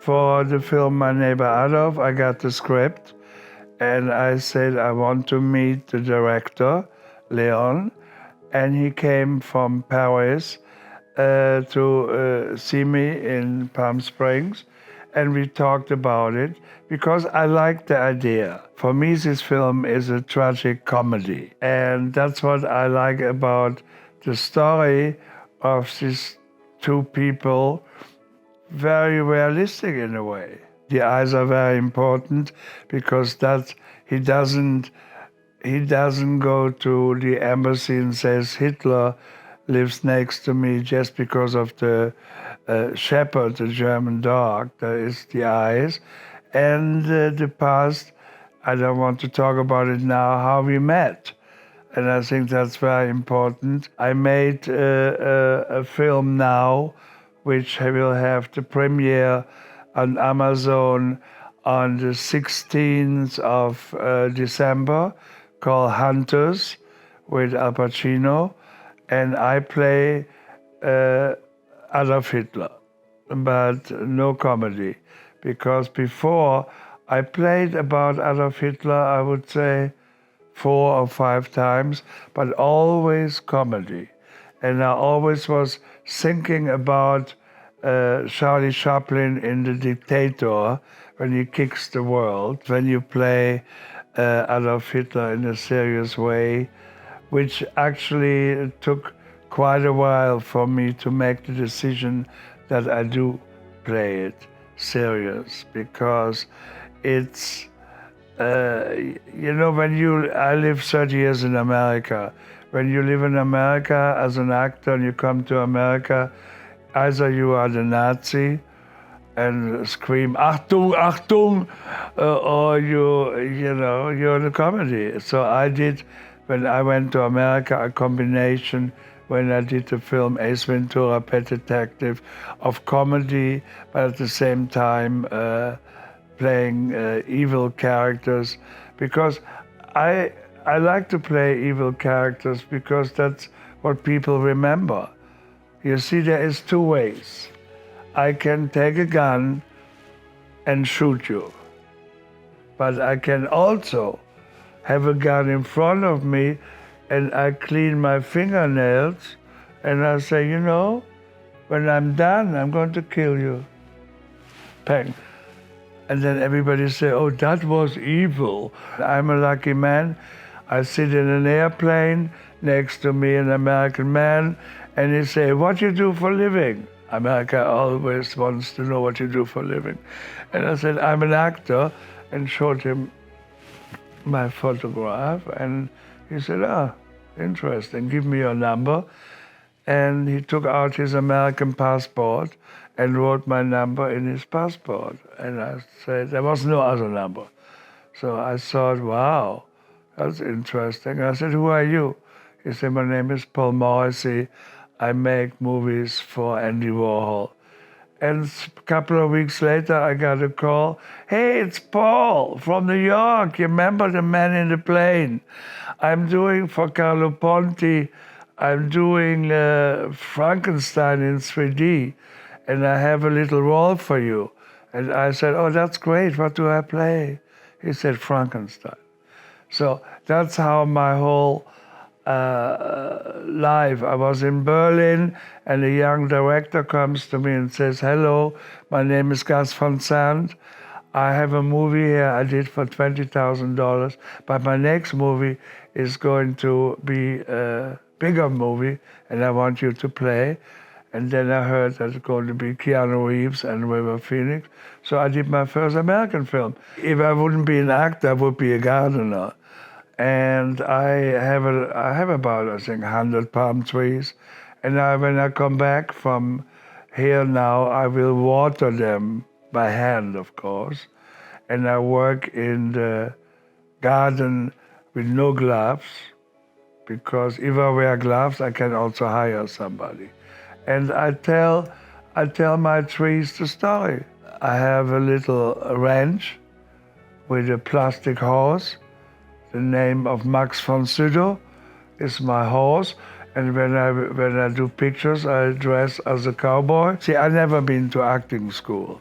For the film My Neighbor Adolf, I got the script, and I said I want to meet the director, Leon, and he came from Paris to see me in Palm Springs, and we talked about it because I liked the idea. For me, this film is a tragic comedy, and that's what I like about the story of these two people, very realistic in a way. The eyes are very important because he doesn't go to the embassy and says Hitler lives next to me just because of the shepherd, the German dog. That is the eyes. And the past, I don't want to talk about it now, how we met. And I think that's very important. I made a film now which will have the premiere on Amazon on the 16th of December, called Hunters, with Al Pacino, and I play Adolf Hitler, but no comedy, because before I played about Adolf Hitler, I would say 4 or 5 times, but always comedy. And I always was thinking about Charlie Chaplin in The Dictator, when he kicks the world, when you play Adolf Hitler in a serious way, which actually took quite a while for me to make the decision that I do play it serious, because it's, I lived 30 years in America. When you live in America as an actor and you come to America, either you are the Nazi and scream Achtung, Achtung, or you're the comedy. So I did, when I went to America, a combination when I did the film Ace Ventura, Pet Detective, of comedy, but at the same time playing evil characters, because I like to play evil characters because that's what people remember. You see, there is 2 ways. I can take a gun and shoot you, but I can also have a gun in front of me and I clean my fingernails and I say, when I'm done, I'm going to kill you. Bang. And then everybody say, oh, that was evil. I'm a lucky man. I sit in an airplane, next to me an American man, and he say, what you do for a living? America always wants to know what you do for a living. And I said, I'm an actor, and showed him my photograph, and he said, interesting, give me your number. And he took out his American passport and wrote my number in his passport. And I said, there was no other number. So I thought, wow, that's interesting. I said, who are you? He said, my name is Paul Morrissey. I make movies for Andy Warhol. And a couple of weeks later, I got a call. Hey, it's Paul from New York. You remember The Man in the Plane? I'm doing for Carlo Ponti, I'm doing Frankenstein in 3D, and I have a little role for you. And I said, oh, that's great. What do I play? He said, Frankenstein. So that's how my whole life. I was in Berlin, and a young director comes to me and says, hello, my name is Gus van Sant. I have a movie here I did for $20,000, but my next movie is going to be a bigger movie, and I want you to play. And then I heard that it's going to be Keanu Reeves and River Phoenix. So I did my first American film. If I wouldn't be an actor, I would be a gardener. And I have about, I think, 100 palm trees. And when I come back from here now, I will water them by hand, of course. And I work in the garden with no gloves, because if I wear gloves, I can also hire somebody. And I tell my trees the story. I have a little ranch with a plastic horse. The name of Max von Sydow is my horse. And when I do pictures, I dress as a cowboy. See, I've never been to acting school,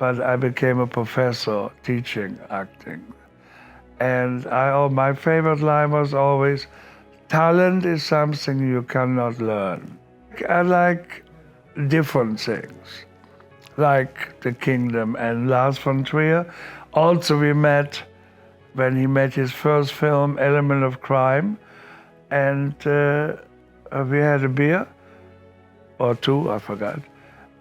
but I became a professor teaching acting. And my favorite line was always, talent is something you cannot learn. I like different things, like The Kingdom and Lars von Trier. Also, we met when he made his first film, Element of Crime, and we had a beer, or two, I forgot.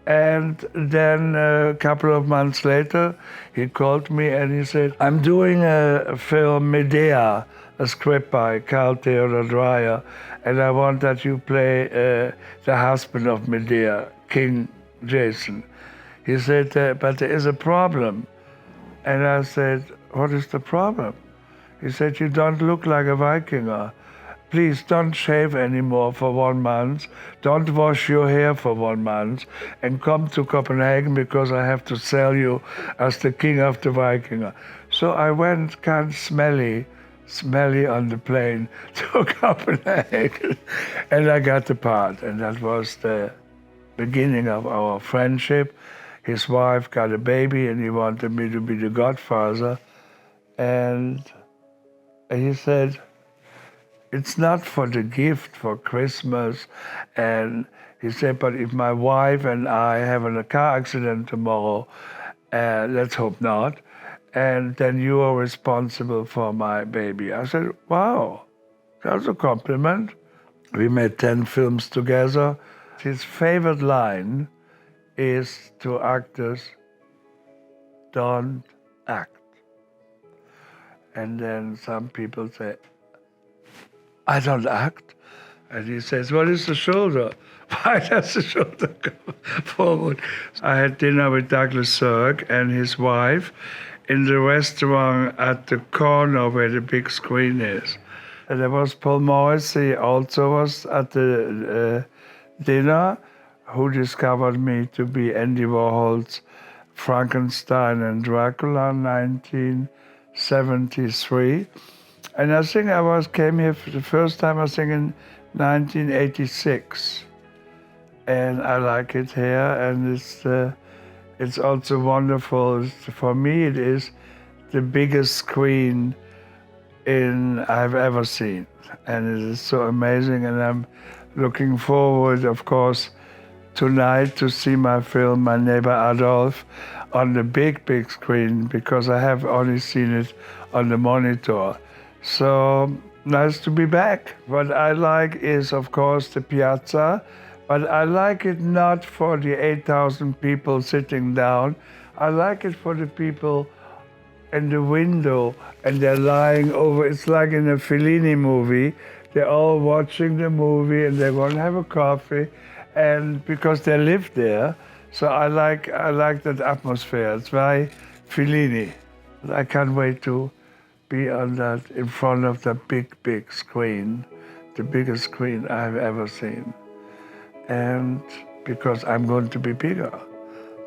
And then a couple of months later, he called me and he said, I'm doing a film, Medea, a script by Carl Theodor Dreyer, and I want that you play the husband of Medea, King Jason. He said, but there is a problem. And I said, what is the problem? He said, you don't look like a Vikinger. Please don't shave anymore for 1 month. Don't wash your hair for 1 month. And come to Copenhagen because I have to sell you as the king of the Vikinger. So I went kind of smelly on the plane to Copenhagen. And I got the part. And that was the beginning of our friendship. His wife got a baby and he wanted me to be the godfather. And he said, it's not for the gift for Christmas. And he said, but if my wife and I have a car accident tomorrow, let's hope not, and then you are responsible for my baby. I said, wow, that's a compliment. We made 10 films together. His favorite line is to actors, don't act. And then some people say, I don't act. And he says, what is the shoulder? Why does the shoulder go forward? I had dinner with Douglas Sirk and his wife in the restaurant at the corner where the big screen is. And there was Paul Morrissey also was at the dinner, who discovered me to be Andy Warhol's Frankenstein and Dracula in 1973. And I think came here for the first time, I think in 1986. And I like it here, and it's also wonderful. For me, it is the biggest screen I've ever seen. And it is so amazing, and I'm looking forward, of course, tonight to see my film, My Neighbor Adolf, on the big screen, because I have only seen it on the monitor. So nice to be back. What I like is, of course, the Piazza, but I like it not for the 8,000 people sitting down. I like it for the people in the window, and they're lying over. It's like in a Fellini movie. They're all watching the movie, and they're going to have a coffee, and because they live there. So I like that atmosphere. It's very Fellini. I can't wait to be on that, in front of the big screen, the biggest screen I've ever seen. And because I'm going to be bigger,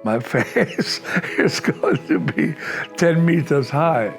my face is going to be 10 meters high.